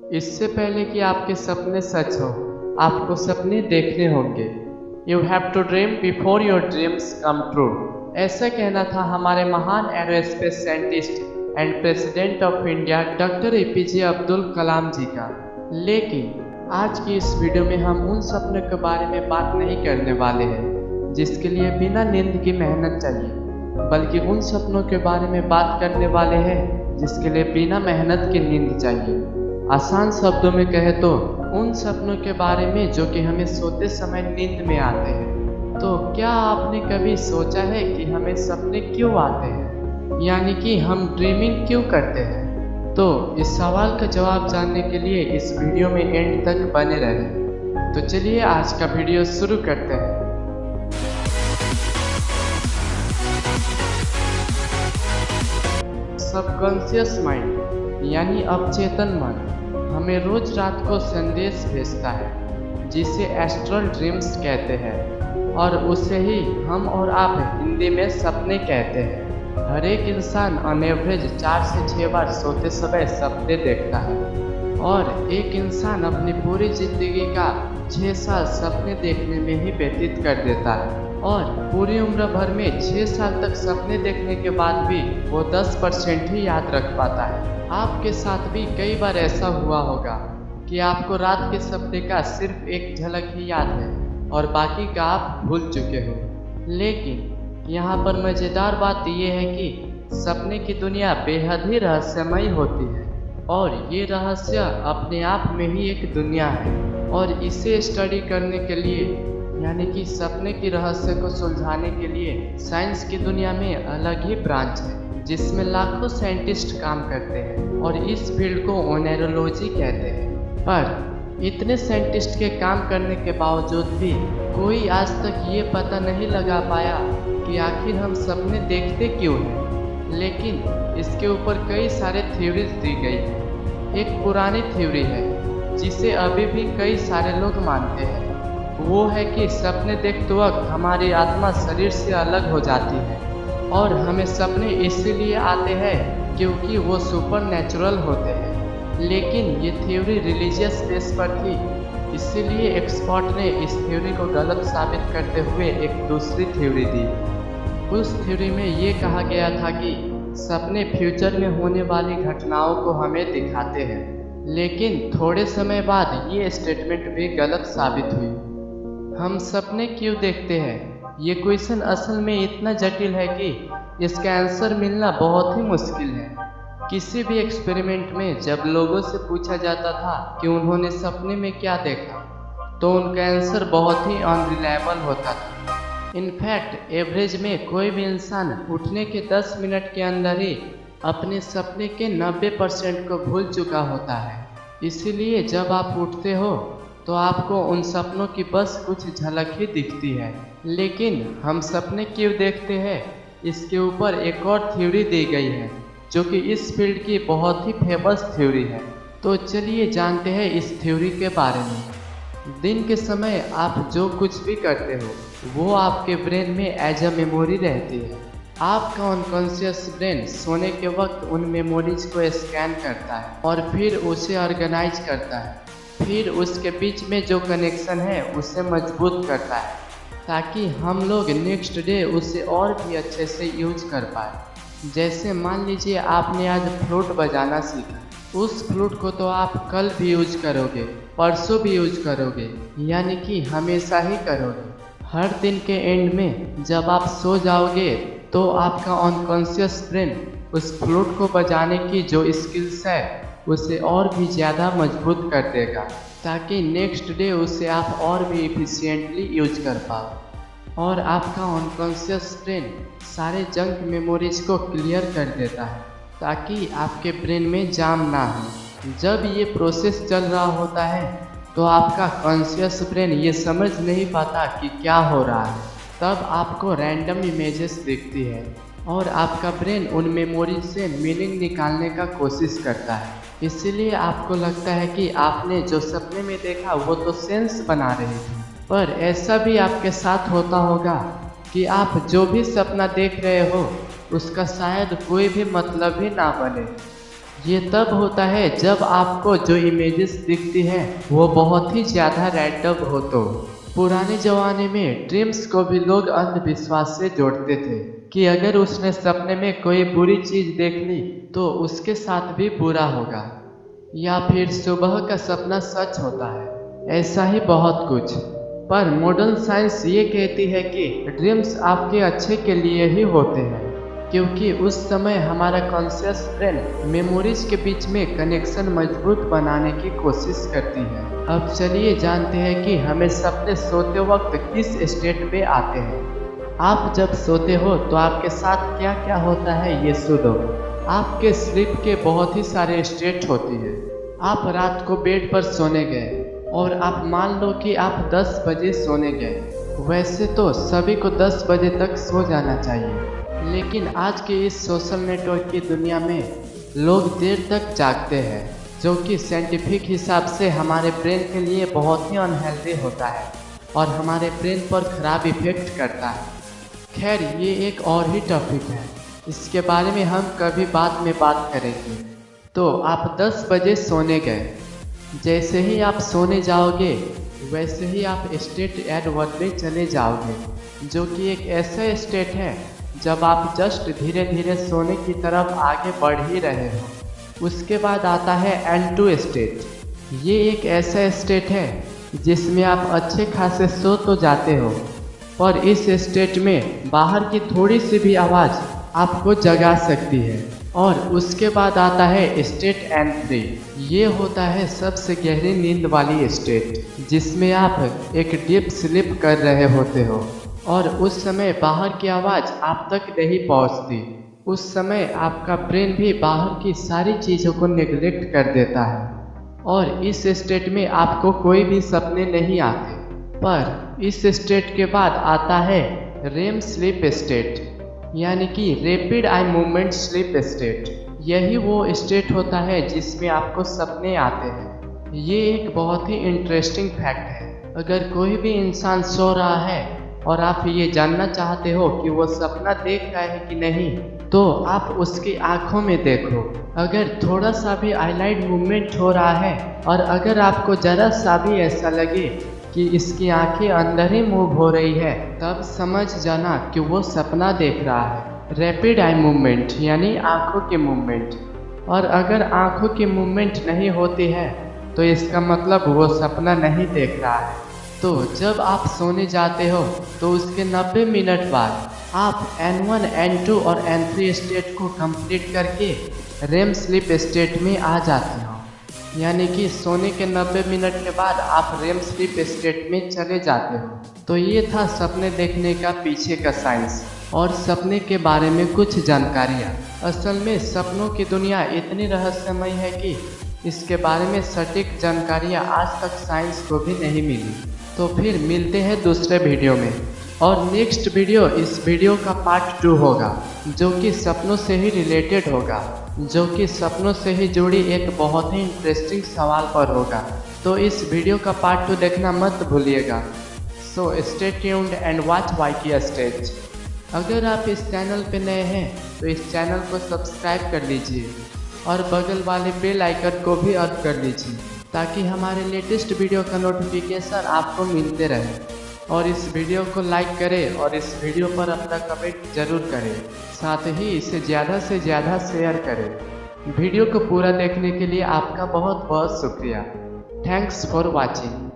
इससे पहले कि आपके सपने सच हो, आपको सपने देखने होंगे। You have to dream before your dreams come true. ऐसा कहना था हमारे महान aerospace scientist and president of India doctor APJ Abdul Kalam ji का। लेकिन आज की इस वीडियो में हम उन सपनों के बारे में बात नहीं करने वाले हैं जिसके लिए बिना नींद की मेहनत चाहिए, बल्कि उन सपनों के बारे में बात करने वाले हैं जिसके लिए बिना मेहनत की नींद चाहिए। आसान शब्दों में कहे तो उन सपनों के बारे में जो कि हमें सोते समय नींद में आते हैं। तो क्या आपने कभी सोचा है कि हमें सपने क्यों आते हैं, यानी कि हम ड्रीमिंग क्यों करते हैं? तो इस सवाल का जवाब जानने के लिए इस वीडियो में एंड तक बने रहें। तो चलिए आज का वीडियो शुरू करते हैं। सबकॉन्शियस माइंड यानी अवचेतन मन हमें रोज रात को संदेश भेजता है, जिसे एस्ट्रल ड्रीम्स कहते हैं, और उसे ही हम और आप हिंदी में सपने कहते हैं। हर एक इंसान ऑन एवरेज 4 से 6 बार सोते समय सपने देखता है, और एक इंसान अपनी पूरी जिंदगी का 6 साल सपने देखने में ही व्यतीत कर देता है, और पूरी उम्र भर में 6 साल तक सपने देखने के बाद भी वो 10% ही याद रख पाता है। आपके साथ भी कई बार ऐसा हुआ होगा कि आपको रात के सपने का सिर्फ एक झलक ही याद है और बाकी का आप भूल चुके हो। लेकिन यहाँ पर मज़ेदार बात यह है कि सपने की दुनिया बेहद ही रहस्यमयी होती है, और ये रहस्य अपने आप में ही एक दुनिया है। और इसे स्टडी करने के लिए, यानी कि सपने की रहस्य को सुलझाने के लिए साइंस की दुनिया में अलग ही ब्रांच है जिसमें लाखों साइंटिस्ट काम करते हैं, और इस फील्ड को ओनेरोलॉजी कहते हैं। पर इतने साइंटिस्ट के काम करने के बावजूद भी कोई आज तक ये पता नहीं लगा पाया कि आखिर हम सपने देखते क्यों हैं। लेकिन इसके ऊपर कई सारे थ्योरीज दी गई हैं। एक पुरानी थ्योरी है जिसे अभी भी कई सारे लोग मानते हैं, वो है कि सपने देखते वक्त हमारी आत्मा शरीर से अलग हो जाती है, और हमें सपने इसीलिए आते हैं क्योंकि वो सुपर नेचुरल होते हैं। लेकिन ये थ्योरी रिलीजियस बेस पर थी, इसीलिए एक्सपर्ट ने इस थ्योरी को गलत साबित करते हुए एक दूसरी थ्योरी दी। उस थ्योरी में ये कहा गया था कि सपने फ्यूचर में होने वाली घटनाओं को हमें दिखाते हैं, लेकिन थोड़े समय बाद ये स्टेटमेंट भी गलत साबित हुई। हम सपने क्यों देखते हैं, ये क्वेश्चन असल में इतना जटिल है कि इसका आंसर मिलना बहुत ही मुश्किल है। किसी भी एक्सपेरिमेंट में जब लोगों से पूछा जाता था कि उन्होंने सपने में क्या देखा, तो उनका आंसर बहुत ही अनरिलायबल होता था। इनफैक्ट एवरेज में कोई भी इंसान उठने के 10 मिनट के अंदर ही अपने सपने के 90% को भूल चुका होता है। इसीलिए जब आप उठते हो तो आपको उन सपनों की बस कुछ झलक ही दिखती है। लेकिन हम सपने क्यों देखते हैं, इसके ऊपर एक और थ्योरी दी गई है जो कि इस फील्ड की बहुत ही फेमस थ्योरी है। तो चलिए जानते हैं इस थ्योरी के बारे में। दिन के समय आप जो कुछ भी करते हो वो आपके ब्रेन में एज अ मेमोरी रहती है। आपका अनकॉन्शियस ब्रेन सोने के वक्त उन मेमोरीज को स्कैन करता है और फिर उसे ऑर्गेनाइज करता है, फिर उसके बीच में जो कनेक्शन है उसे मजबूत करता है, ताकि हम लोग नेक्स्ट डे उसे और भी अच्छे से यूज कर पाए। जैसे मान लीजिए आपने आज फ्लूट बजाना सीखा, उस फ्लूट को तो आप कल भी यूज करोगे, परसों भी यूज करोगे, यानी कि हमेशा ही करोगे। हर दिन के एंड में जब आप सो जाओगे तो आपका अनकॉन्शियस ब्रेन उस फ्लूट को बजाने की जो स्किल्स है उसे और भी ज़्यादा मजबूत कर देगा, ताकि नेक्स्ट डे उसे आप और भी इफिशिएंटली यूज कर पाओ। और आपका अनकॉन्शियस ब्रेन सारे जंक मेमोरीज को क्लियर कर देता है ताकि आपके ब्रेन में जाम ना हो। जब ये प्रोसेस चल रहा होता है तो आपका कॉन्शियस ब्रेन ये समझ नहीं पाता कि क्या हो रहा है। तब आपको रैंडम इमेजेस दिखती है और आपका ब्रेन उन मेमोरीज से मीनिंग निकालने का कोशिश करता है। इसीलिए आपको लगता है कि आपने जो सपने में देखा वो तो सेंस बना रही थी। पर ऐसा भी आपके साथ होता होगा कि आप जो भी सपना देख रहे हो उसका शायद कोई भी मतलब ही ना बने। ये तब होता है जब आपको जो इमेजेस दिखती है वो बहुत ही ज़्यादा रैंडम हो। तो पुराने ज़माने में ड्रीम्स को भी लोग अंधविश्वास से जोड़ते थे कि अगर उसने सपने में कोई बुरी चीज़ देख ली तो उसके साथ भी बुरा होगा, या फिर सुबह का सपना सच होता है। ऐसा ही बहुत कुछ। पर मॉडर्न साइंस ये कहती है कि ड्रीम्स आपके अच्छे के लिए ही होते हैं, क्योंकि उस समय हमारा कॉन्शियस ब्रेन मेमोरीज के बीच में कनेक्शन मजबूत बनाने की कोशिश करती है। अब चलिए जानते हैं कि हमें सपने सोते वक्त किस स्टेट में आते हैं। आप जब सोते हो तो आपके साथ क्या क्या होता है ये सुनो। आपके स्लीप के बहुत ही सारे स्टेट होती है। आप रात को बेड पर सोने गए और आप मान लो कि आप 10 बजे सोने गए। वैसे तो सभी को 10 बजे तक सो जाना चाहिए, लेकिन आज के इस सोशल नेटवर्क की दुनिया में लोग देर तक जागते हैं, जो कि साइंटिफिक हिसाब से हमारे ब्रेन के लिए बहुत ही अनहेल्दी होता है और हमारे ब्रेन पर खराब इफेक्ट करता है। खैर, ये एक और ही टॉपिक है, इसके बारे में हम कभी बाद में बात करेंगे। तो आप 10 बजे सोने गए। जैसे ही आप सोने जाओगे वैसे ही आप स्टेट एड 1 में चले जाओगे, जो कि एक ऐसा स्टेट है जब आप जस्ट धीरे धीरे सोने की तरफ आगे बढ़ ही रहे हो। उसके बाद आता है N2 स्टेट। ये एक ऐसा स्टेट है जिसमें आप अच्छे खासे सो तो जाते हो, पर इस स्टेट में बाहर की थोड़ी सी भी आवाज़ आपको जगा सकती है। और उसके बाद आता है स्टेट N3। ये होता है सबसे गहरी नींद वाली स्टेट, जिसमें आप एक डीप स्लीप कर रहे होते हो और उस समय बाहर की आवाज़ आप तक नहीं पहुंचती। उस समय आपका ब्रेन भी बाहर की सारी चीज़ों को नेग्लेक्ट कर देता है और इस स्टेट में आपको कोई भी सपने नहीं आते। पर इस स्टेट के बाद आता है रेम स्लीप स्टेट, यानी कि rapid eye movement sleep state. यही वो स्टेट होता है जिसमें आपको सपने आते हैं। ये एक बहुत ही इंटरेस्टिंग फैक्ट है। अगर कोई भी इंसान सो रहा है और आप ये जानना चाहते हो कि वो सपना देख रहा है कि नहीं, तो आप उसकी आंखों में देखो। अगर थोड़ा सा भी आईलाइट मूवमेंट हो रहा है और अगर आपको जरा सा भी ऐसा लगे कि इसकी आंखें अंदर ही मूव हो रही है, तब समझ जाना कि वो सपना देख रहा है। रैपिड आई मूवमेंट यानी आंखों की मूवमेंट। और अगर आंखों की मूवमेंट नहीं होती है तो इसका मतलब वो सपना नहीं देख रहा है। तो जब आप सोने जाते हो तो उसके 90 मिनट बाद आप N1, N2 और N3 स्टेट को कंप्लीट करके रेम स्लीप स्टेट में आ जाते हो। यानी कि सोने के 90 मिनट के बाद आप रेम स्लीप स्टेट में चले जाते हो। तो ये था सपने देखने का पीछे का साइंस और सपने के बारे में कुछ जानकारियाँ। असल में सपनों की दुनिया इतनी रहस्यमय है कि इसके बारे में सटीक जानकारियाँ आज तक साइंस को भी नहीं मिली। तो फिर मिलते हैं दूसरे वीडियो में, और नेक्स्ट वीडियो इस वीडियो का पार्ट 2 होगा, जो कि सपनों से ही रिलेटेड होगा, जो कि सपनों से ही जुड़ी एक बहुत ही इंटरेस्टिंग सवाल पर होगा। तो इस वीडियो का पार्ट 2 देखना मत भूलिएगा। So stay tuned and watch वाईकी स्टेज। अगर आप इस चैनल पे नए हैं तो इस चैनल को सब्सक्राइब कर लीजिए और बगल वाले बेल आइकन को भी ऑन कर लीजिए, ताकि हमारे लेटेस्ट वीडियो का नोटिफिकेशन आपको मिलते रहे। और इस वीडियो को लाइक करें और इस वीडियो पर अपना कमेंट जरूर करें, साथ ही इसे ज़्यादा से ज़्यादा शेयर करें। वीडियो को पूरा देखने के लिए आपका बहुत बहुत शुक्रिया। Thanks for watching.